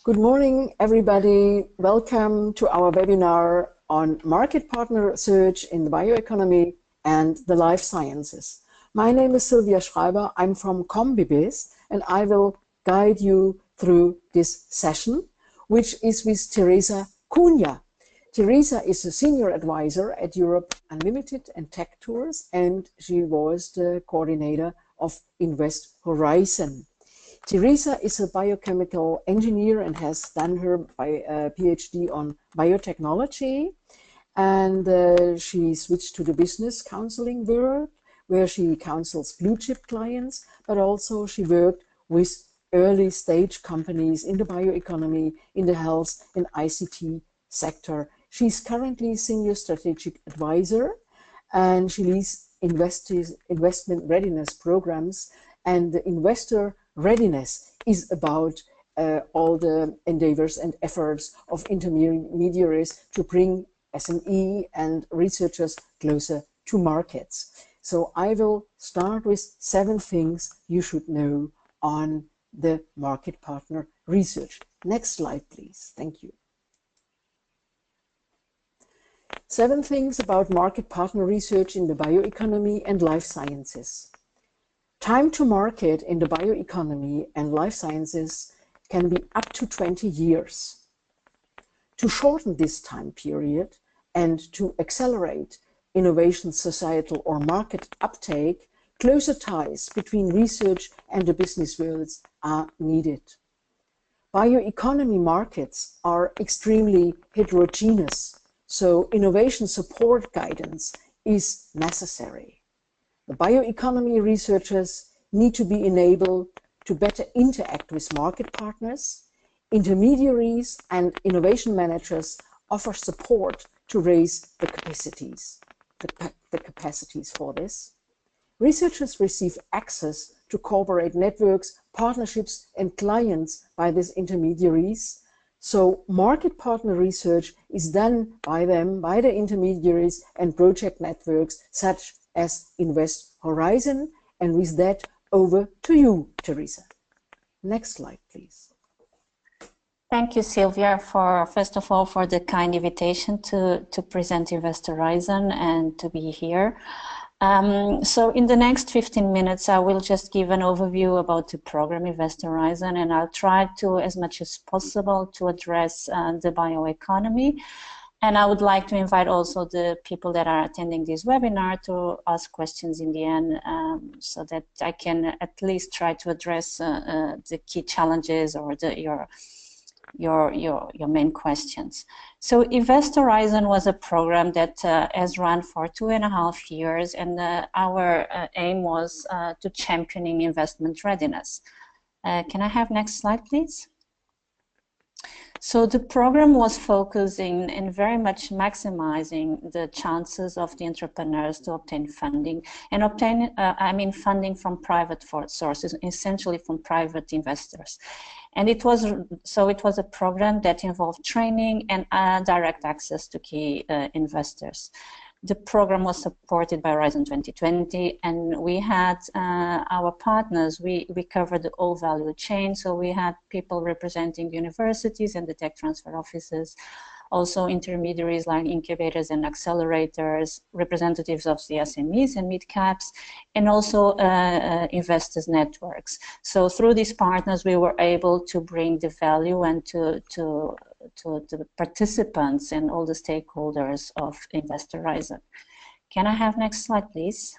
Good morning, everybody. Welcome to our webinar on market partner research in the bioeconomy and the life sciences. My name is Sylvia Schreiber. I'm from Combibiz, and I will guide you through this session, which is with Teresa Cunha. Teresa is a senior advisor at Europe Unlimited and Tech Tours, and she was the coordinator of Invest Horizon. Teresa is a biochemical engineer and has done her PhD on biotechnology, and she switched to the business counseling world, where she counsels blue chip clients, but also she worked with early stage companies in the bioeconomy, in the health and ICT sector. She's currently senior strategic advisor, and she leads investment readiness programs, and the investor readiness is about all the endeavors and efforts of intermediaries to bring SME and researchers closer to markets. So I will start with 7 things you should know on the market partner research. Next slide, please. Thank you. 7 things about market partner research in the bioeconomy and life sciences. Time to market in the bioeconomy and life sciences can be up to 20 years. To shorten this time period and to accelerate innovation, societal or market uptake, closer ties between research and the business worlds are needed. Bioeconomy markets are extremely heterogeneous, so innovation support guidance is necessary. The bioeconomy researchers need to be enabled to better interact with market partners. Intermediaries and innovation managers offer support to raise the capacities for this. Researchers receive access to corporate networks, partnerships, and clients by these intermediaries. So market partner research is done by them, by the intermediaries and project networks such as Invest Horizon. And with that, over to you, Teresa. Next slide, please. Thank you, Sylvia, first of all, for the kind invitation to present Invest Horizon and to be here. So in the next 15 minutes, I will just give an overview about the program Invest Horizon, and I'll try to, as much as possible, to address the bioeconomy. And I would like to invite also the people that are attending this webinar to ask questions in the end, so that I can at least try to address the key challenges or your main questions. So Invest Horizon was a program that has run for 2.5 years, and our aim was to championing investment readiness. Can I have next slide, please? So the program was focusing and very much maximizing the chances of the entrepreneurs to obtain funding, and obtain, funding from private sources, essentially from private investors. And it was a program that involved training and direct access to key investors. The program was supported by Horizon 2020, and we had our partners, we covered the whole value chain, so we had people representing universities and the tech transfer offices, also intermediaries like incubators and accelerators, representatives of the SMEs and mid-caps, and also investors networks. So through these partners, we were able to bring the value and to the participants and all the stakeholders of Invest Horizon. Can I have next slide, please?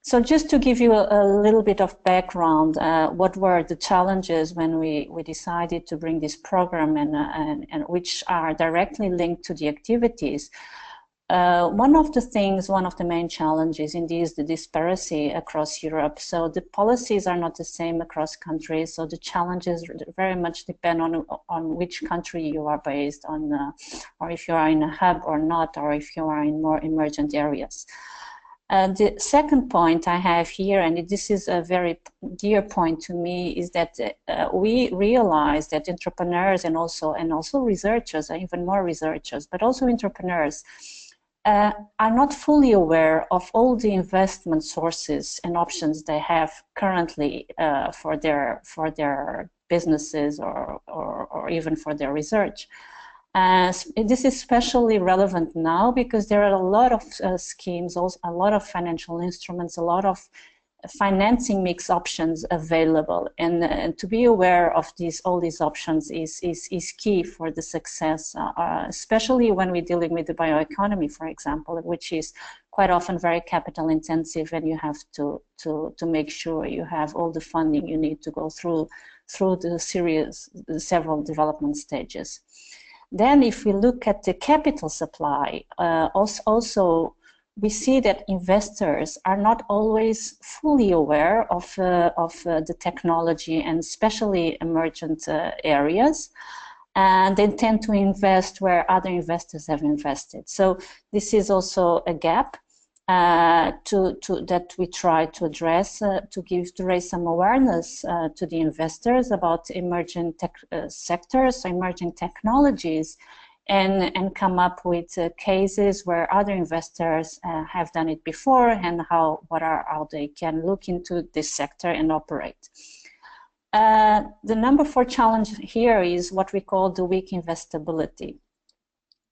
So just to give you a little bit of background, what were the challenges when we decided to bring this program, and which are directly linked to the activities. One of the main challenges indeed is the disparity across Europe. So the policies are not the same across countries, so the challenges very much depend on which country you are based on, or if you are in a hub or not, or if you are in more emergent areas. The second point I have here, and this is a very dear point to me, is that we realize that entrepreneurs and also researchers, even more researchers, but also entrepreneurs, are not fully aware of all the investment sources and options they have currently for their businesses or even for their research. This is especially relevant now because there are a lot of schemes, also a lot of financial instruments, a lot of financing mix options available, and to be aware of all these options is key for the success, especially when we're dealing with the bioeconomy, for example, which is quite often very capital intensive, and you have to make sure you have all the funding you need to go through the several development stages. Then if we look at the capital supply, also we see that investors are not always fully aware of the technology, and especially emergent areas, and they tend to invest where other investors have invested. So this is also a gap that we try to address, to raise some awareness to the investors about emerging sectors, emerging technologies, and come up with cases where other investors have done it before, and how they can look into this sector and operate. The number 4 challenge here is what we call the weak investability.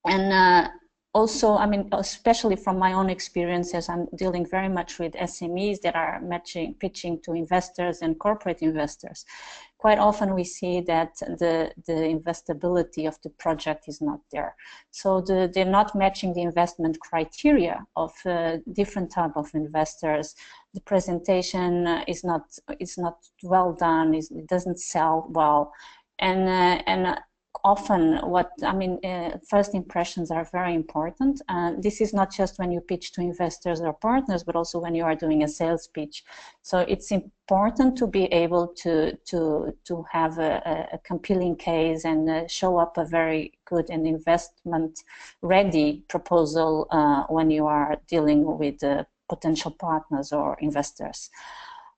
And also, I mean, especially from my own experiences, I'm dealing very much with SMEs that are pitching to investors and corporate investors. Quite often we see that the investability of the project is not there. So they're not matching the investment criteria of different type of investors. The presentation is not well done, it doesn't sell well. And often first impressions are very important. This is not just when you pitch to investors or partners, but also when you are doing a sales pitch. So it's important to be able to have a compelling case and show up a very good and investment ready proposal when you are dealing with potential partners or investors.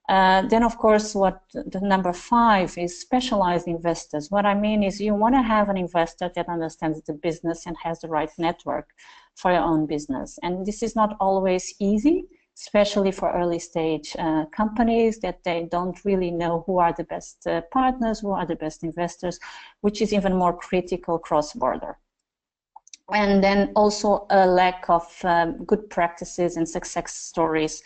Then, of course, what the number 5 is specialized investors. What I mean is you want to have an investor that understands the business and has the right network for your own business. And this is not always easy, especially for early stage companies, that they don't really know who are the best partners, who are the best investors, which is even more critical cross-border. And then also a lack of good practices and success stories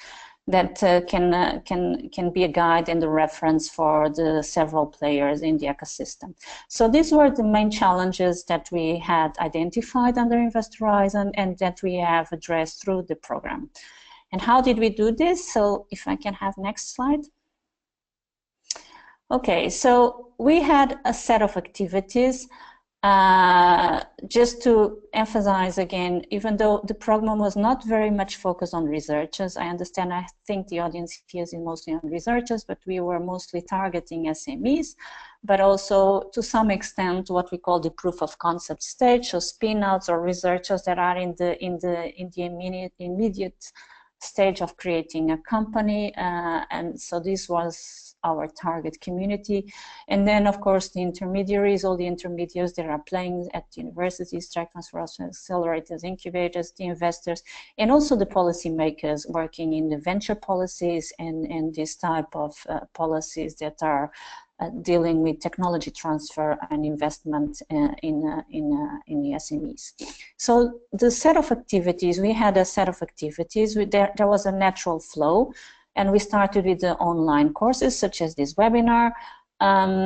that can be a guide and a reference for the several players in the ecosystem. So these were the main challenges that we had identified under Invest Horizon and that we have addressed through the program. And how did we do this? So if I can have next slide. Okay, so we had a set of activities. Just to emphasize again, even though the program was not very much focused on researchers, I think the audience here is mostly on researchers, but we were mostly targeting SMEs, but also to some extent what we call the proof of concept stage, so spin-outs or researchers that are in the immediate stage of creating a company, and so this was our target community. And then, of course, the intermediaries, all the intermediaries that are playing at universities, track transfers, accelerators, incubators, the investors, and also the policymakers working in the venture policies and this type of policies that are dealing with technology transfer and investment in the SMEs. So the set of activities, we had a set of activities. There was a natural flow. And we started with the online courses, such as this webinar,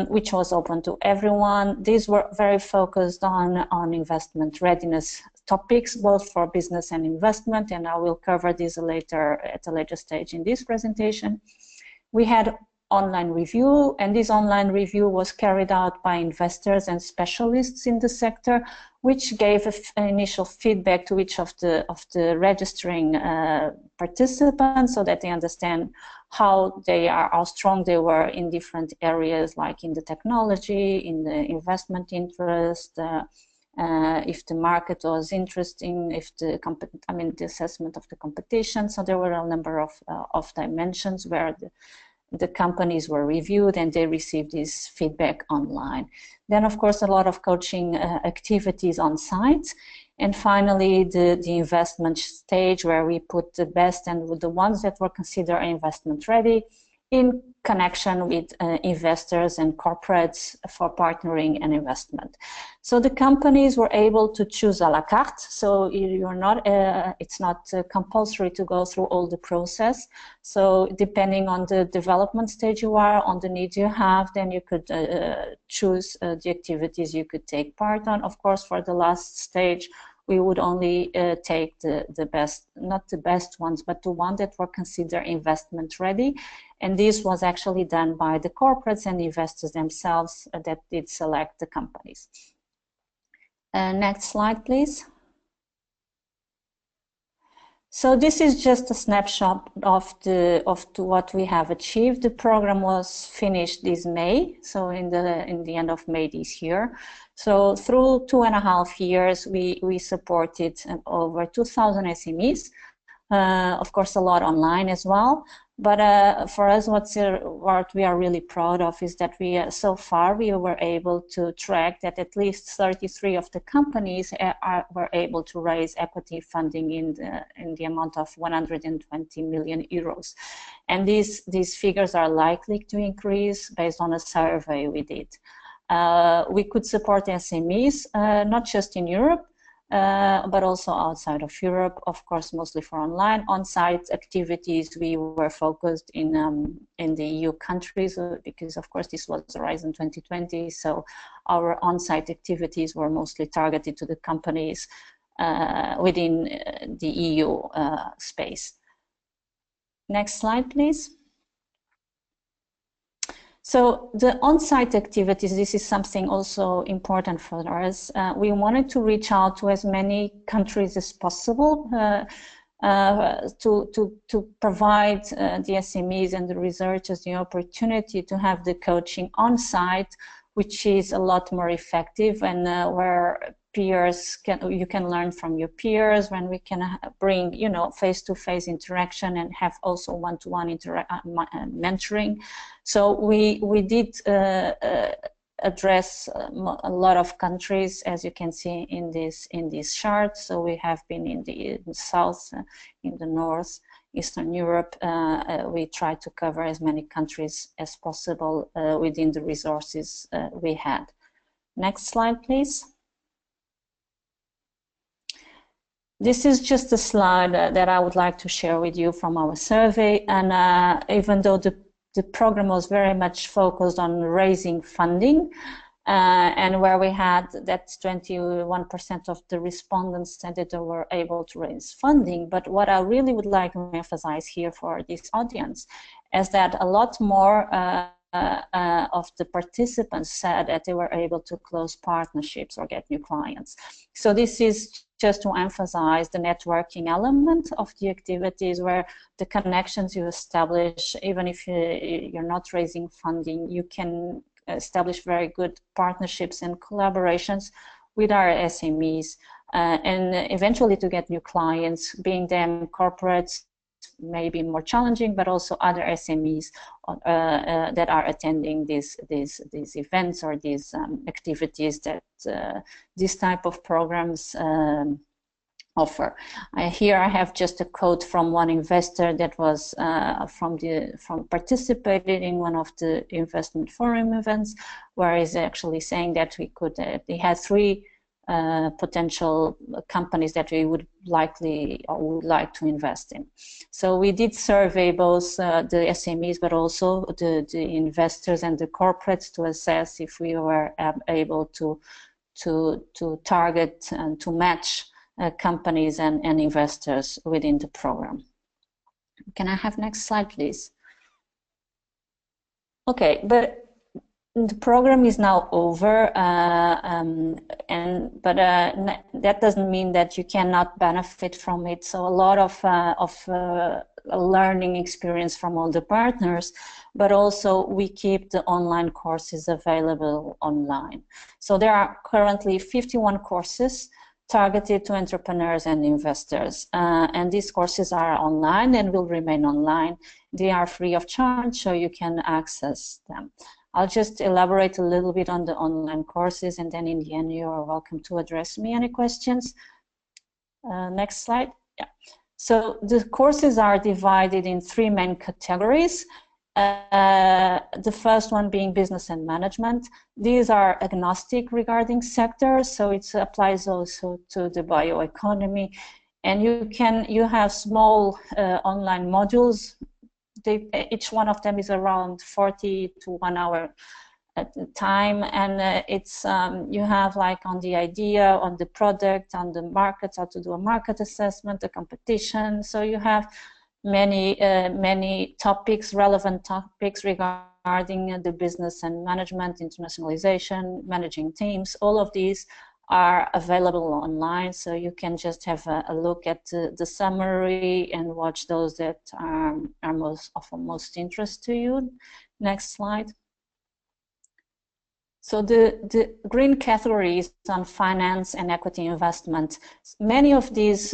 which was open to everyone. These were very focused on investment readiness topics, both for business and investment, and I will cover this later at a later stage in this presentation. We had online review, and this online review was carried out by investors and specialists in the sector, which gave initial feedback to each of the registering participants, so that they understand how strong they were in different areas, like in the technology, in the investment interest, if the market was interesting, if the assessment of the competition. So there were a number of dimensions where the companies were reviewed and they received this feedback online. Then, of course, a lot of coaching activities on site. And finally, the investment stage, where we put the best and the ones that were considered investment ready in connection with investors and corporates for partnering and investment. So the companies were able to choose a la carte. So you're not, it's not compulsory to go through all the process. So depending on the development stage you are, on the needs you have, then you could choose the activities you could take part on. Of course, for the last stage, we would only take the best, not the best ones, but the ones that were considered investment ready. And this was actually done by the corporates and investors themselves that did select the companies. Next slide, please. So this is just a snapshot of what we have achieved. The program was finished this May, so in the end of May this year. So through 2.5 years, we supported over 2,000 SMEs. Of course, a lot online as well. But for us, what we are really proud of is that so far we were able to track that at least 33 of the companies were able to raise equity funding in the amount of 120 million euros. And these figures are likely to increase based on a survey we did. We could support SMEs, not just in Europe, but also outside of Europe, of course, mostly for online. On-site activities, we were focused in the EU countries, because of course this was Horizon 2020, so our on-site activities were mostly targeted to the companies within the EU space. Next slide, please. So the on-site activities, this is something also important for us. We wanted to reach out to as many countries as possible to provide the SMEs and the researchers the opportunity to have the coaching on-site, which is a lot more effective, and where you can learn from your peers, when we can bring face-to-face interaction and have also one-to-one mentoring. So we did address a lot of countries, as you can see in this chart. So we have been in the south, in the north, Eastern Europe. We try to cover as many countries as possible within the resources we had. Next slide, please. This is just a slide that I would like to share with you from our survey. And even though the program was very much focused on raising funding, and where we had that 21% of the respondents said that they were able to raise funding. But what I really would like to emphasize here for this audience is that a lot more of the participants said that they were able to close partnerships or get new clients. So this is just to emphasize the networking element of the activities, where the connections you establish, even if you're not raising funding, you can establish very good partnerships and collaborations with our SMEs, and eventually to get new clients, being them corporates, maybe more challenging, but also other SMEs that are attending these events or these activities that this type of programs offer. Here I have just a quote from one investor that was participated in one of the investment forum events, where he's actually saying that we could he had 3 potential companies that we would like to invest in. So we did survey both the SMEs, but also the investors and the corporates to assess if we were able to target and to match companies and investors within the program. Can I have next slide, please? Okay, but the program is now over, but that doesn't mean that you cannot benefit from it. So a lot of learning experience from all the partners, but also we keep the online courses available online. So there are currently 51 courses targeted to entrepreneurs and investors, and these courses are online and will remain online. They are free of charge, so you can access them. I'll just elaborate a little bit on the online courses, and then in the end you are welcome to address me any questions. Next slide. Yeah. So the courses are divided in 3 main categories. The first one being business and management. These are agnostic regarding sectors, so it applies also to the bioeconomy. And you have small online modules. Each one of them is around 40 to 1 hour at the time, and you have like on the idea, on the product, on the markets, how to do a market assessment, the competition. So you have many topics, relevant topics regarding the business and management, internationalization, managing teams. All of these are available online, so you can just have a look at the summary and watch those that are of most interest to you. Next slide. So the green categories on finance and equity investment. Many of these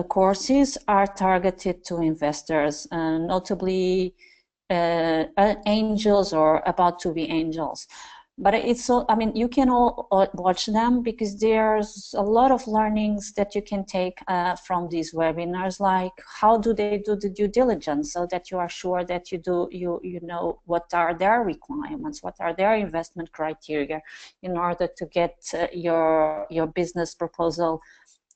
courses are targeted to investors, notably angels or about to be angels. But it's so, I mean, you can all watch them because there's a lot of learnings that you can take from these webinars, like how do they do the due diligence so that you are sure that you know what are their requirements, what are their investment criteria in order to get your business proposal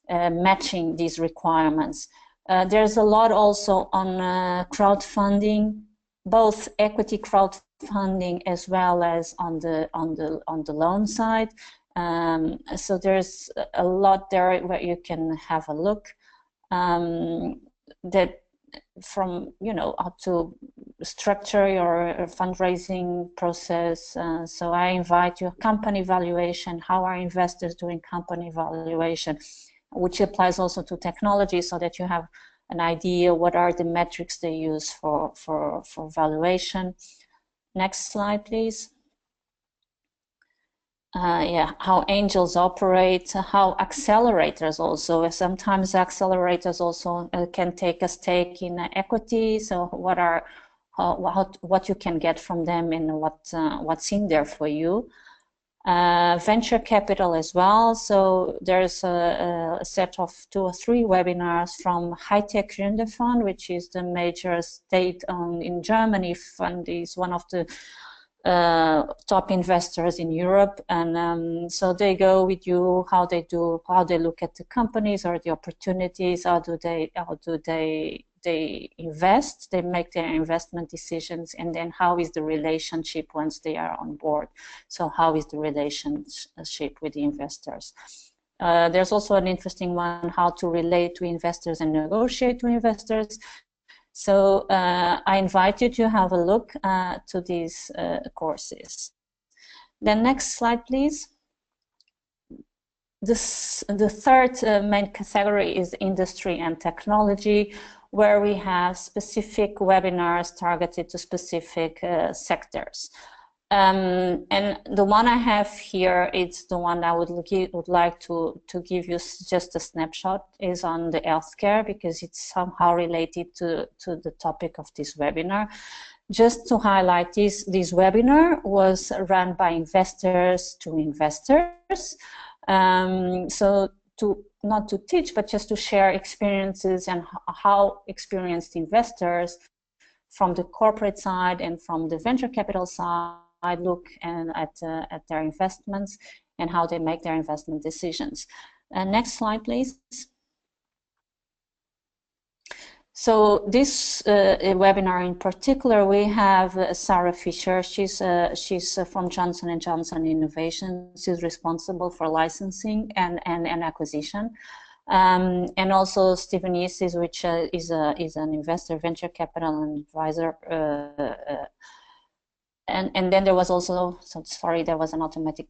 matching these requirements. There's a lot also on crowdfunding, both equity crowdfunding as well as on the loan side. So there's a lot there where you can have a look. That from how to structure your fundraising process. So I invite you, company valuation. How are investors doing company valuation, which applies also to technology, so that you have an idea what are the metrics they use for valuation. Next slide, please. Yeah, how angels operate, how accelerators also. Sometimes accelerators also can take a stake in equity. So what you can get from them and what's in there for you. Venture capital as well. So there's a set of 2 or 3 webinars from High Tech Gründer Fund, which is the major state-owned in Germany fund, is one of the top investors in Europe, and so they go with you how they look at the companies or the opportunities, how do they invest, they make their investment decisions, and then how is the relationship once they are on board. So how is the relationship with the investors? There's also an interesting one, how to relate to investors and negotiate with investors. So I invite you to have a look to these courses. The next slide, please. The third main category is industry and technology, where we have specific webinars targeted to specific sectors. And the one I have here, it's the one I would like to give you just a snapshot, is on the healthcare, because it's somehow related to the topic of this webinar. Just to highlight, this webinar was run by investors to investors. So not to teach, but just to share experiences and how experienced investors from the corporate side and from the venture capital side look at their investments and how they make their investment decisions. Next slide, please. So this webinar in particular, we have Sarah Fisher. She's from Johnson & Johnson Innovation. She's responsible for licensing and acquisition. And also Stephen Yeasis, which is an investor, venture capital and advisor. And then there was also, so sorry, there was an automatic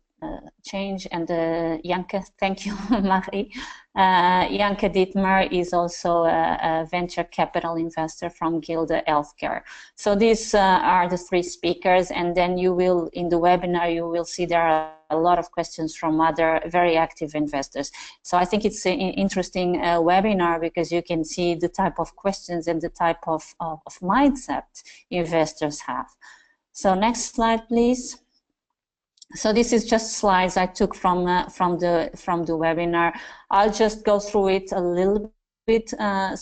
change. And Janke, thank you, Marie. Janke Dietmar is also a venture capital investor from Gilde Healthcare. So these are the 3 speakers. And then you will, in the webinar, you will see there are a lot of questions from other very active investors. So I think it's an interesting webinar, because you can see the type of questions and the type of mindset investors have. So next slide, please. So this is just slides I took from the webinar. I'll just go through it a little bit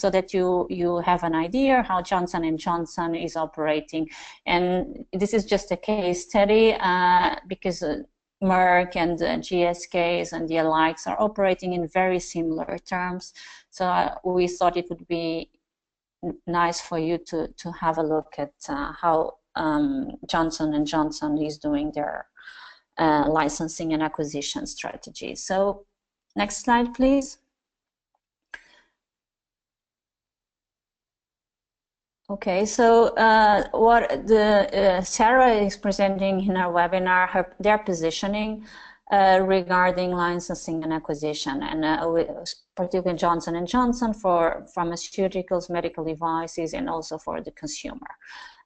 so that you have an idea how Johnson & Johnson is operating. And this is just a case study because Merck and GSKs and the likes are operating in very similar terms. So we thought it would be nice for you to have a look at how Johnson & Johnson is doing their licensing and acquisition strategy. So next slide, please. Okay, so what Sarah is presenting in our webinar, their positioning regarding licensing and acquisition, and particularly Johnson & Johnson for pharmaceuticals, medical devices, and also for the consumer.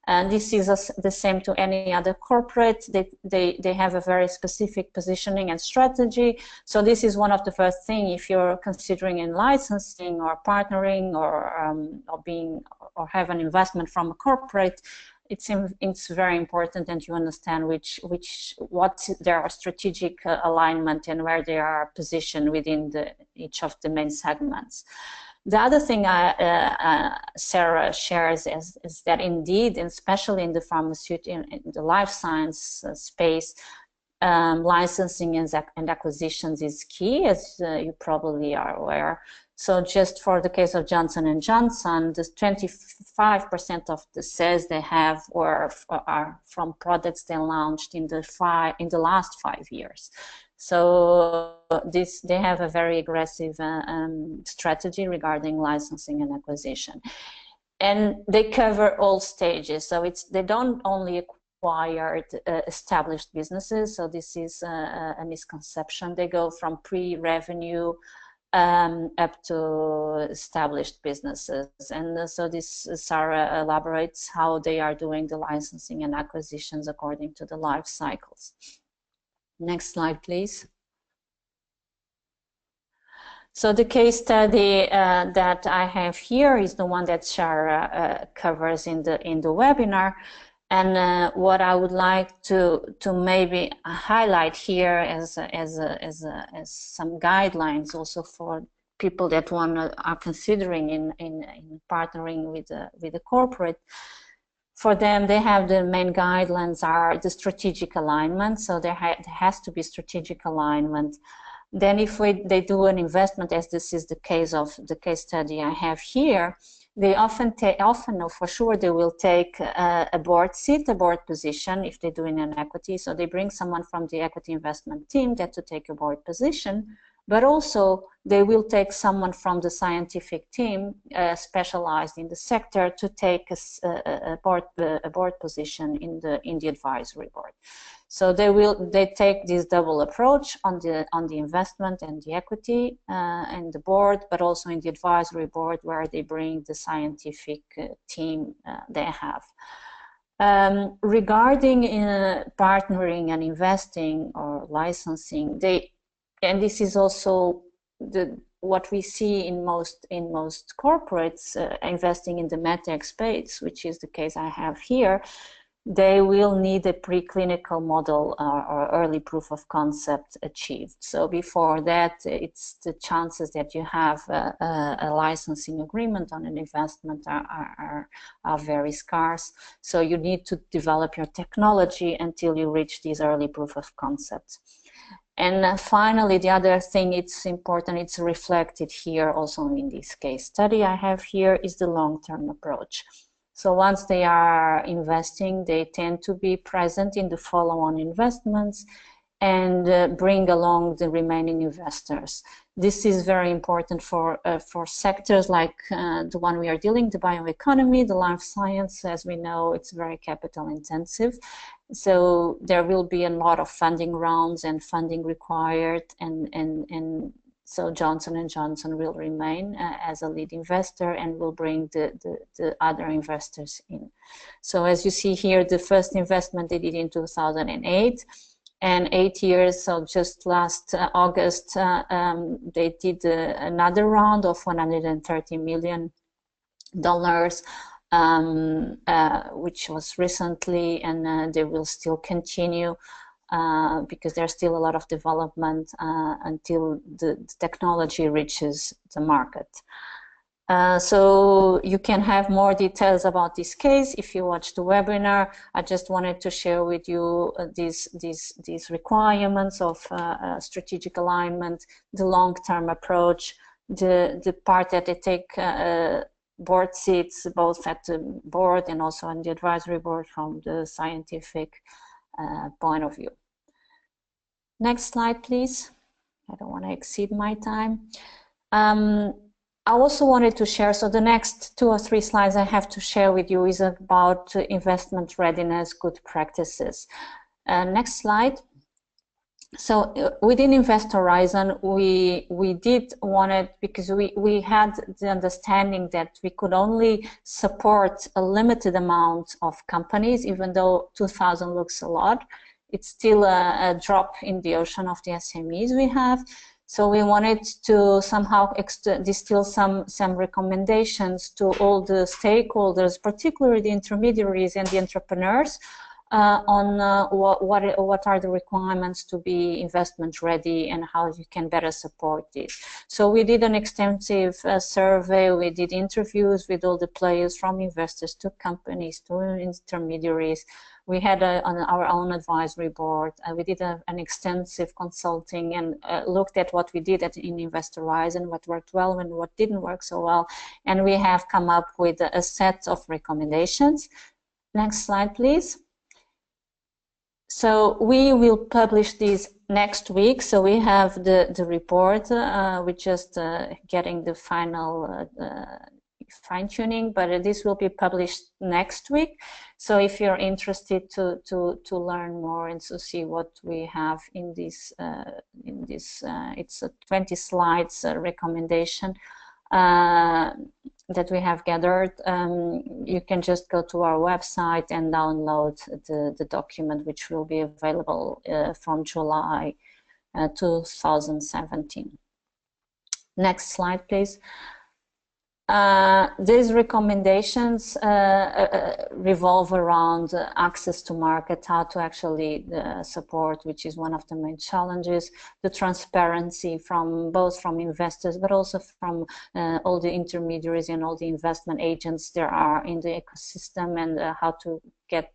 And this is the same to any other corporate. They have a very specific positioning and strategy. So this is one of the first things if you're considering in licensing or partnering or have an investment from a corporate. It's very important that you understand what their strategic alignment and where they are positioned within each of the main segments. The other thing Sarah shares is that indeed, especially in the pharmaceutical, in the life science space, licensing and acquisitions is key, as you probably are aware. So just for the case of Johnson & Johnson, the 25% of the sales they have are from products they launched in the last 5 years. So they have a very aggressive strategy regarding licensing and acquisition, and they cover all stages. So they don't only acquire established businesses. So this is a misconception. They go from pre-revenue up to established businesses, and so this Sarah elaborates how they are doing the licensing and acquisitions according to the life cycles. Next slide, please. So the case study that I have here is the one that Sarah covers in the webinar, and what I would like to maybe highlight here as some guidelines also for people that are considering in partnering with a corporate. For them, they have the main guidelines are the strategic alignment. So there has to be strategic alignment. Then if they do an investment, as this is the case of the case study I have here, they often know for sure they will take a board seat, a board position if they're doing an equity. So they bring someone from the equity investment team to take a board position. But also they will take someone from the scientific team specialized in the sector to take a board position in the advisory board. So they take this double approach on the investment and the equity and the board, but also in the advisory board where they bring the scientific team they have. Regarding partnering and investing or licensing, and this is also what we see in most corporates investing in the medtech space, which is the case I have here. They will need a preclinical model or early proof of concept achieved. So before that, it's the chances that you have a licensing agreement on an investment are very scarce. So you need to develop your technology until you reach these early proof of concepts. And finally, the other thing it's important, it's reflected here also in this case study I have here, is the long-term approach. So once they are investing, they tend to be present in the follow-on investments and bring along the remaining investors. This is very important for sectors like the one we are dealing, the bioeconomy, the life science. As we know, it's very capital intensive. So there will be a lot of funding rounds and funding required, and so Johnson & Johnson will remain as a lead investor and will bring the other investors in. So as you see here, the first investment they did in 2008, and 8 years, so just last August, they did another round of $130 million, which was recently, and they will still continue because there's still a lot of development until the technology reaches the market. So you can have more details about this case if you watch the webinar. I just wanted to share with you these requirements of strategic alignment, the long-term approach, the part that they take board seats, both at the board and also on the advisory board from the scientific point of view. Next slide, please. I don't want to exceed my time. I also wanted to share, so the next 2 or 3 slides I have to share with you is about investment readiness, good practices. Next slide. So within Invest Horizon, we did want it because we had the understanding that we could only support a limited amount of companies, even though 2,000 looks a lot. It's still a drop in the ocean of the SMEs we have. So we wanted to somehow distill some recommendations to all the stakeholders, particularly the intermediaries and the entrepreneurs, on what are the requirements to be investment ready and how you can better support this. So we did an extensive survey, we did interviews with all the players, from investors to companies to intermediaries. We had on our own advisory board. We did an extensive consulting and looked at what we did in Invest Horizon, what worked well and what didn't work so well. And we have come up with a set of recommendations. Next slide, please. So we will publish these next week. So we have the report. We're just getting the final fine-tuning, but this will be published next week. So if you're interested to learn more and to see what we have in this, it's a 20 slides recommendation that we have gathered. You can just go to our website and download the document, which will be available from July 2017. Next slide, please. These recommendations revolve around access to market, how to actually support, which is one of the main challenges, the transparency from both from investors, but also from all the intermediaries and all the investment agents there are in the ecosystem, and how to get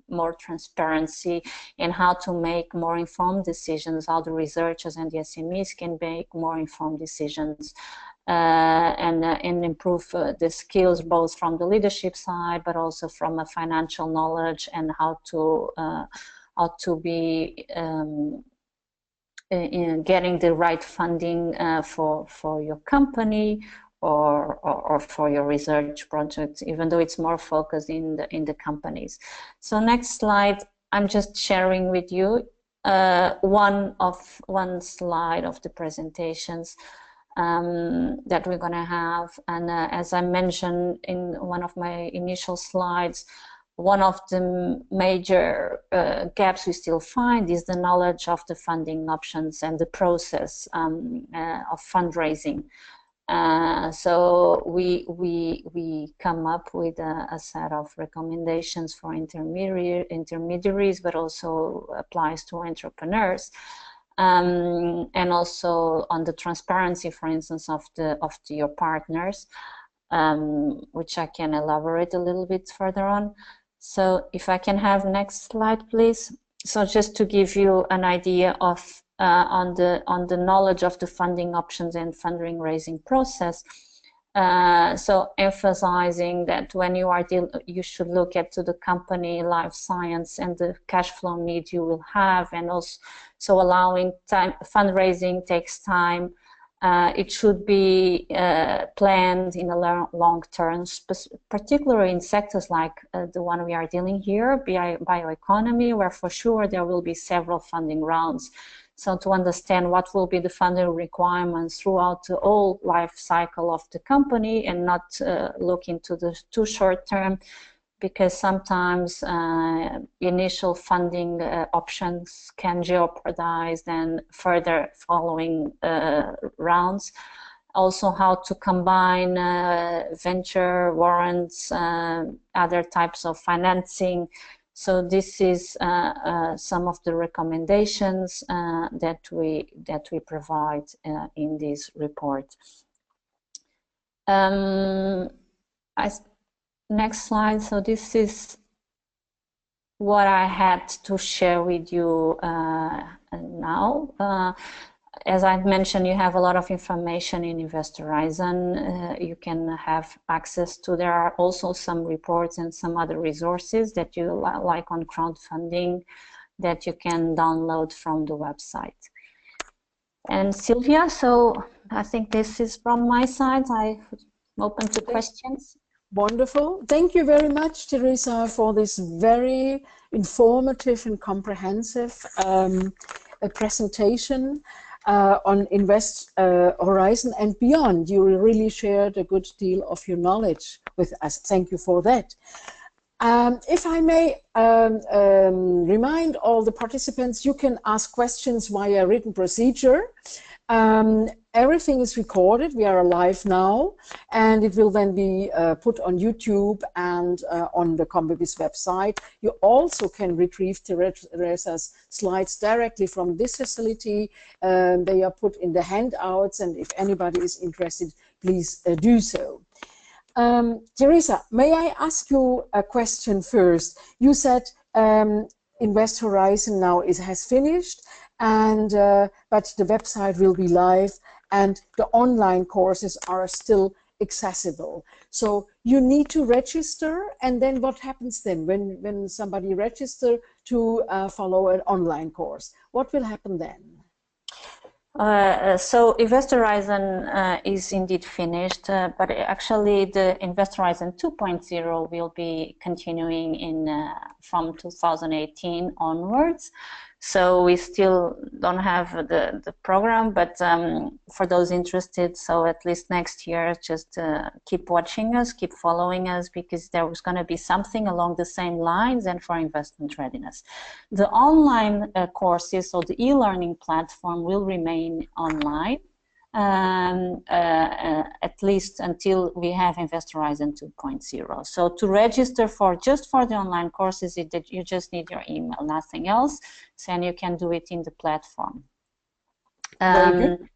more transparency and how to make more informed decisions, how the researchers and the SMEs can make more informed decisions. And improve the skills both from the leadership side, but also from a financial knowledge and how to be in getting the right funding for your company or for your research project, even though it's more focused in the companies. So next slide, I'm just sharing with you one slide of the presentations that we're going to have. And as I mentioned in one of my initial slides, one of the major gaps we still find is the knowledge of the funding options and the process of fundraising. So we come up with a set of recommendations for intermediaries, but also applies to entrepreneurs. And also on the transparency, for instance, of your partners, which I can elaborate a little bit further on. So if I can have next slide, please. So just to give you an idea of on the knowledge of the funding options and funding raising process. So emphasizing that when you are you should look at to the company life science and the cash flow need you will have, and also so allowing time. Fundraising takes time. It should be planned in a long term, particularly in sectors like the one we are dealing here, bioeconomy, where for sure there will be several funding rounds. So to understand what will be the funding requirements throughout the whole life cycle of the company, and not look into the too short term, because sometimes initial funding options can jeopardize then further following rounds. Also how to combine venture warrants, other types of financing. So this is some of the recommendations that we provide in this report. Next slide. So this is what I had to share with you now. As I've mentioned, you have a lot of information in Investor Horizon. You can have access to. There are also some reports and some other resources that you like on crowdfunding that you can download from the website. And Sylvia, so I think this is from my side. I'm open to questions. Wonderful. Thank you very much, Teresa, for this very informative and comprehensive presentation on Invest Horizon and beyond. You really shared a good deal of your knowledge with us. Thank you for that. If I may remind all the participants, you can ask questions via written procedure. Everything is recorded. We are live now, and it will then be put on YouTube and on the Combibis website. You also can retrieve Teresa's slides directly from this facility. They are put in the handouts, and if anybody is interested, please do so. Teresa, may I ask you a question first? You said Invest Horizon now has finished, and but the website will be live, and the online courses are still accessible. So you need to register, and then what happens then when somebody registers to follow an online course? What will happen then? So Invest Horizon is indeed finished, but actually the Invest Horizon 2.0 will be continuing from 2018 onwards. So we still don't have the program, but for those interested, so at least next year, just keep watching us, keep following us, because there was going to be something along the same lines and for investment readiness. The online courses, so the e-learning platform will remain online, at least until we have Invest Horizon 2.0. So to register just for the online courses, you just need your email, nothing else. So, and you can do it in the platform. Very good.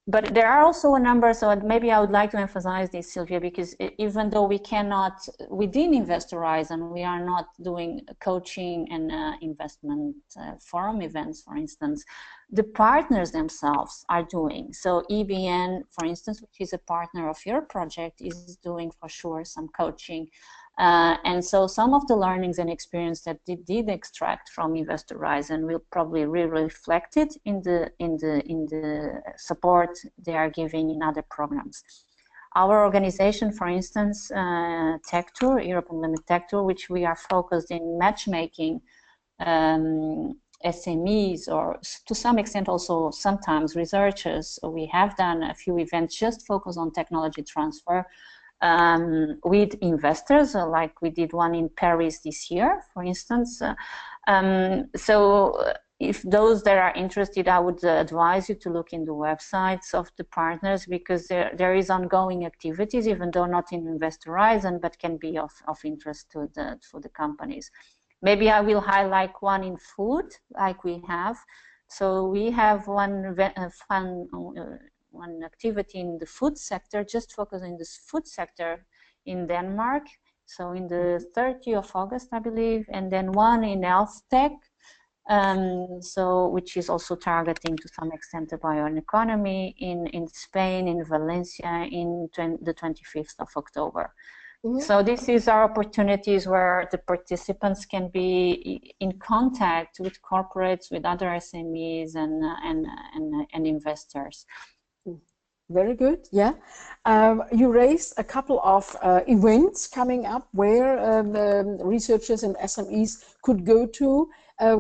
But there are also a number, so maybe I would like to emphasize this, Sylvia, because even though we cannot, within Invest Horizon, we are not doing coaching and investment forum events, for instance, the partners themselves are doing. So EBN, for instance, which is a partner of your project, is doing for sure some coaching. And so some of the learnings and experience that they did extract from Invest Horizon will probably be reflected in the support they are giving in other programs. Our organization, for instance, Tech Tour, Europe Unlimited Tech Tour, which we are focused in matchmaking SMEs, or to some extent also sometimes researchers. We have done a few events just focused on technology transfer with investors, like we did one in Paris this year, for instance. So if those that are interested, I would advise you to look in the websites of the partners, because there is ongoing activities, even though not in Invest Horizon, but can be of interest to the companies. Maybe I will highlight one in food, like we have. So we have one activity in the food sector, just focusing the food sector in Denmark. So in the 30th of August, I believe, and then one in health tech, so which is also targeting to some extent the bioeconomy in Spain, in Valencia, in the 25th of October. Mm-hmm. So this is our opportunities where the participants can be in contact with corporates, with other SMEs and investors. Very good. Yeah, you raised a couple of events coming up where the researchers and SMEs could go to.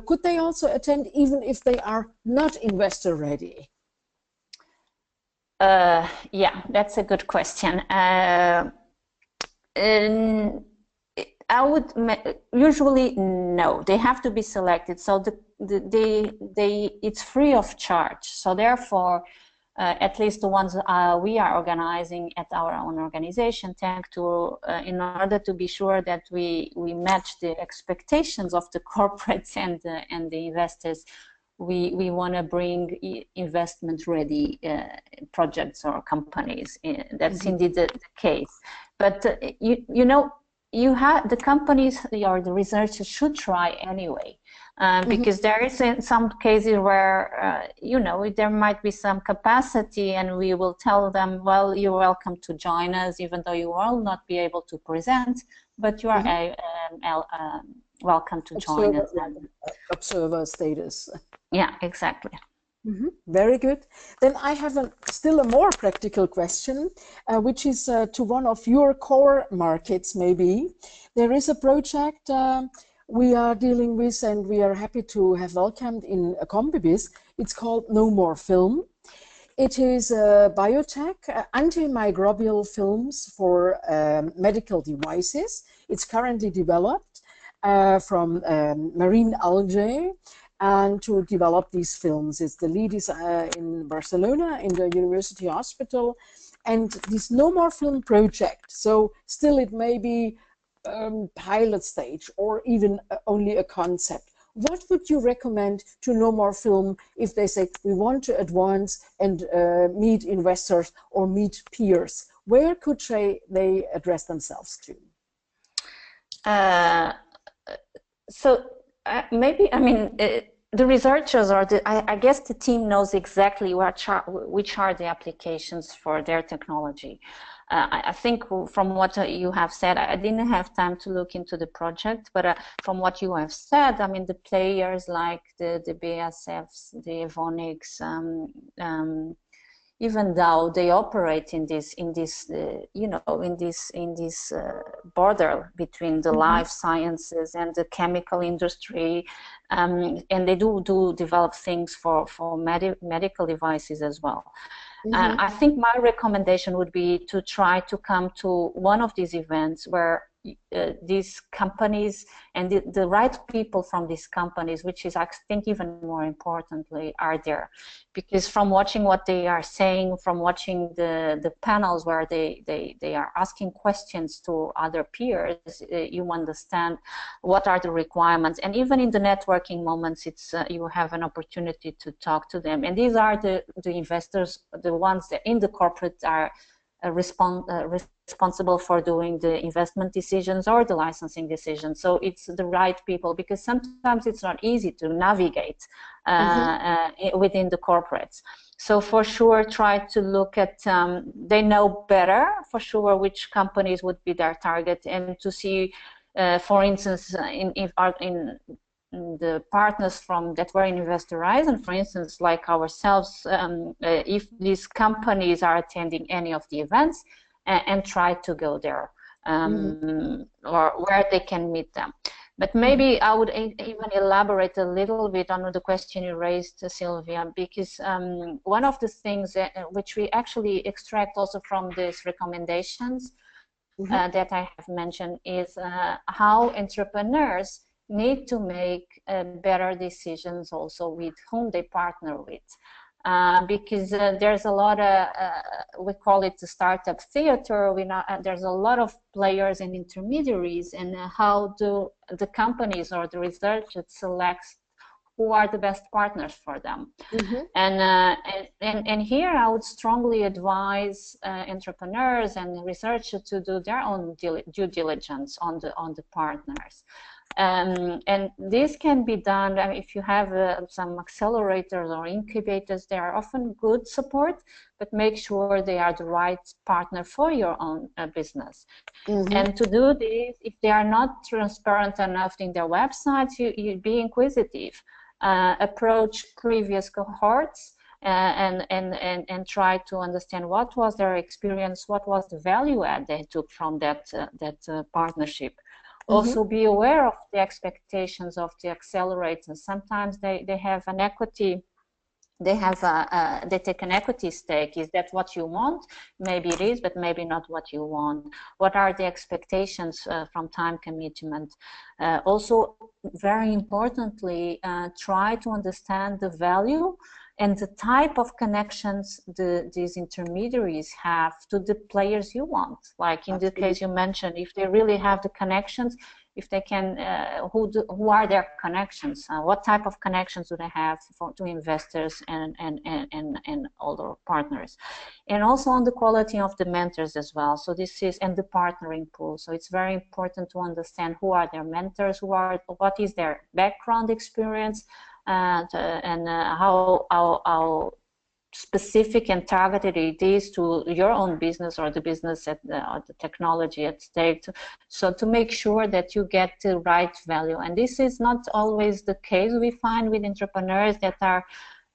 Could they also attend even if they are not investor ready? Yeah, that's a good question. I would usually no. They have to be selected. So it's free of charge. So therefore, at least the ones we are organizing at our own organization, Tech Tour, in order to be sure that we match the expectations of the corporates and the investors, we want to bring investment-ready projects or companies. That's indeed the case. But you know, the companies or the researchers should try anyway, because there is in some cases where you know, there might be some capacity, and we will tell them, well, you're welcome to join us, even though you will not be able to present, but you are welcome to join us. Observer status. Yeah, exactly. Very good. Then I have still a more practical question, which is to one of your core markets, maybe. There is a project we are dealing with, and we are happy to have welcomed in Combibis. It's called No More Film. It is biotech, antimicrobial films for medical devices. It's currently developed from marine algae, and to develop these films. The lead is in Barcelona, in the University Hospital, and this No More Film project, so still it may be pilot stage or even only a concept. What would you recommend to No More Film if they say, we want to advance and meet investors or meet peers? Where could they address themselves to? Maybe, I mean, the researchers or I guess the team knows exactly which are the applications for their technology. I think from what you have said, I didn't have time to look into the project, but from what you have said, I mean, the players like the BASFs, the Evonik's, even though they operate in this you know, in this border between the life sciences and the chemical industry, and they do develop things for medical devices as well. I think my recommendation would be to try to come to one of these events where these companies and the right people from these companies, which is, I think, even more importantly, are there. Because from watching what they are saying, from watching the panels where they are asking questions to other peers, you understand what are the requirements. And even in the networking moments, it's you have an opportunity to talk to them. And these are the investors, the ones that in the corporate are responsible for doing the investment decisions or the licensing decisions. So it's the right people, because sometimes it's not easy to navigate within the corporates. So for sure, try to look at, they know better for sure which companies would be their target, and to see, for instance, in the partners that were in Invest Horizon, for instance, like ourselves, if these companies are attending any of the events, and try to go there, or where they can meet them. But maybe I would even elaborate a little bit on the question you raised, Sylvia, because one of the things which we actually extract also from these recommendations that I have mentioned is how entrepreneurs need to make better decisions also with whom they partner with. Because there's a lot of, we call it the startup theater, there's a lot of players and intermediaries, and how do the companies or the researchers select who are the best partners for them. And here I would strongly advise entrepreneurs and researchers to do their own due diligence on the partners. And this can be done if you have some accelerators or incubators. They are often good support, but make sure they are the right partner for your own business. And to do this, if they are not transparent enough in their websites, you be inquisitive. Approach previous cohorts and try to understand what was their experience, what was the value add they took from that partnership. Also be aware of the expectations of the accelerators. Sometimes they have an equity, they take an equity stake. Is that what you want? Maybe it is, but maybe not what you want. What are the expectations from time commitment? Also, very importantly, try to understand the value and the type of connections these intermediaries have to the players you want. Like in the case you mentioned, if they really have the connections, if they can, who are their connections, what type of connections do they have to investors and other partners, and also on the quality of the mentors as well. So this is, and the partnering pool. So it's very important to understand who are their mentors, what is their background experience, and how specific and targeted it is to your own business or the business or the technology at stake. So to make sure that you get the right value. And this is not always the case, we find, with entrepreneurs that are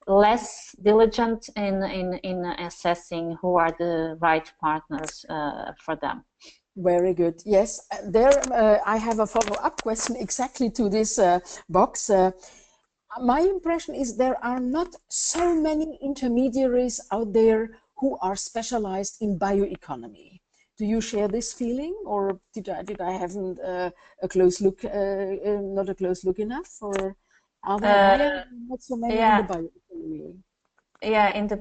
less diligent in assessing who are the right partners for them. Very good. Yes, I have a follow-up question exactly to this box. My impression is there are not so many intermediaries out there who are specialized in bioeconomy. Do you share this feeling, or did I haven't a close look, not a close look enough, or why are there not so many in the bioeconomy? Yeah, in the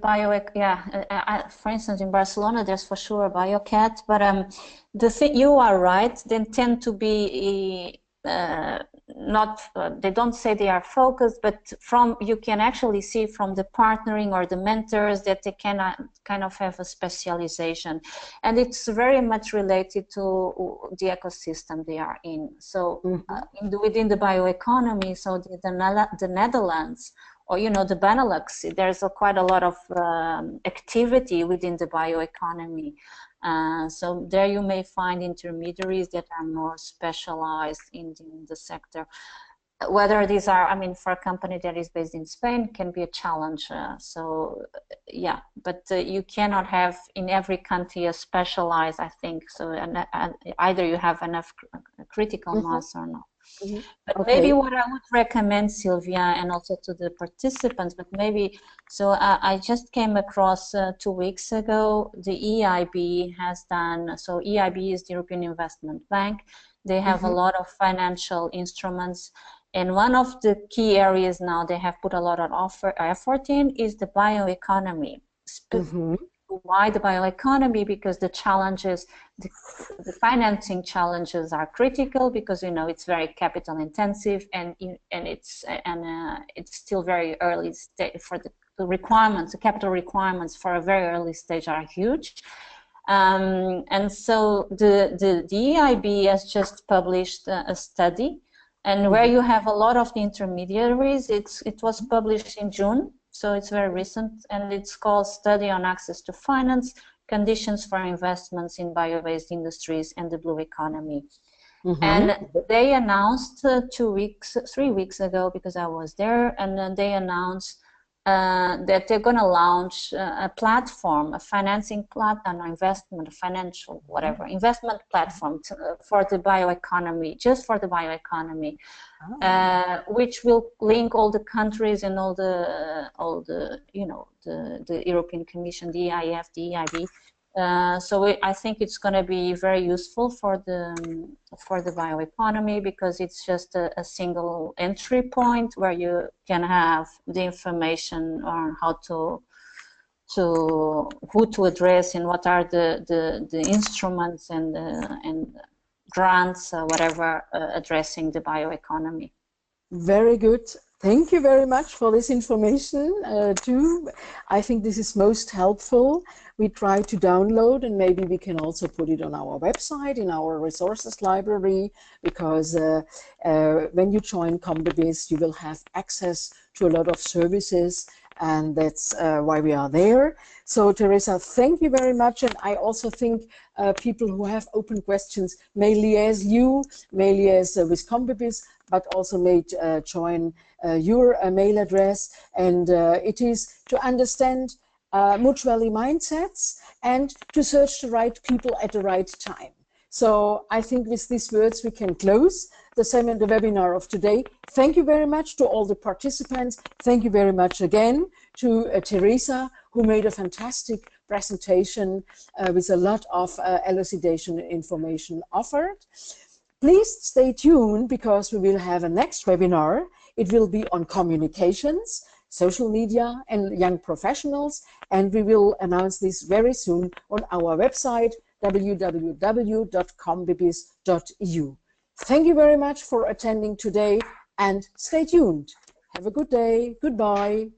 for instance, in Barcelona, there's for sure a biocat, but the thing, you are right, they tend to be not, they don't say they are focused, but you can actually see from the partnering or the mentors that they cannot kind of have a specialization, and it's very much related to the ecosystem they are in. So within the bioeconomy, so the Netherlands, or the Benelux, there's quite a lot of activity within the bioeconomy. So there you may find intermediaries that are more specialized in the sector. Whether these are, I mean, for a company that is based in Spain, can be a challenge. Yeah, but you cannot have in every country a specialized, I think. So and either you have enough critical mass or not. But maybe what I would recommend, Sylvia, and also to the participants, but maybe, so I just came across 2 weeks ago, the EIB has done, so EIB is the European Investment Bank. They have a lot of financial instruments, and one of the key areas now they have put a lot of effort in is the bioeconomy. Why the bioeconomy? Because the challenges, the financing challenges are critical, because it's very capital intensive, and it's still very early stage. For the requirements, the capital requirements for a very early stage are huge, and so the EIB has just published a study, and where you have a lot of the intermediaries. It was published in June. So it's very recent, and it's called Study on Access to Finance, Conditions for Investments in Bio-Based Industries and the Blue Economy. And they announced 3 weeks ago, because I was there, and then they announced that they're going to launch a platform, a financing platform, or investment platform for the bioeconomy, just for the bioeconomy, which will link all the countries and all the the European Commission, the EIF, the EIB. So I think it's going to be very useful for the bioeconomy, because it's just a single entry point where you can have the information on how who to address, and what are the instruments and grants, whatever, addressing the bioeconomy. Very good. Thank you very much for this information too. I think this is most helpful. We try to download, and maybe we can also put it on our website, in our resources library, because when you join Combibiz, you will have access to a lot of services, and that's why we are there. So Teresa, thank you very much. And I also think people who have open questions may liaise with Combibiz, but also may join your mail address. And it is to understand mutually mindsets and to search the right people at the right time. So I think with these words we can close the webinar of today. Thank you very much to all the participants. Thank you very much again to Teresa, who made a fantastic presentation with a lot of elucidation information offered. Please stay tuned, because we will have a next webinar. It will be on communications, social media, and young professionals, and we will announce this very soon on our website, www.combibiz.eu. Thank you very much for attending today and stay tuned. Have a good day. Goodbye.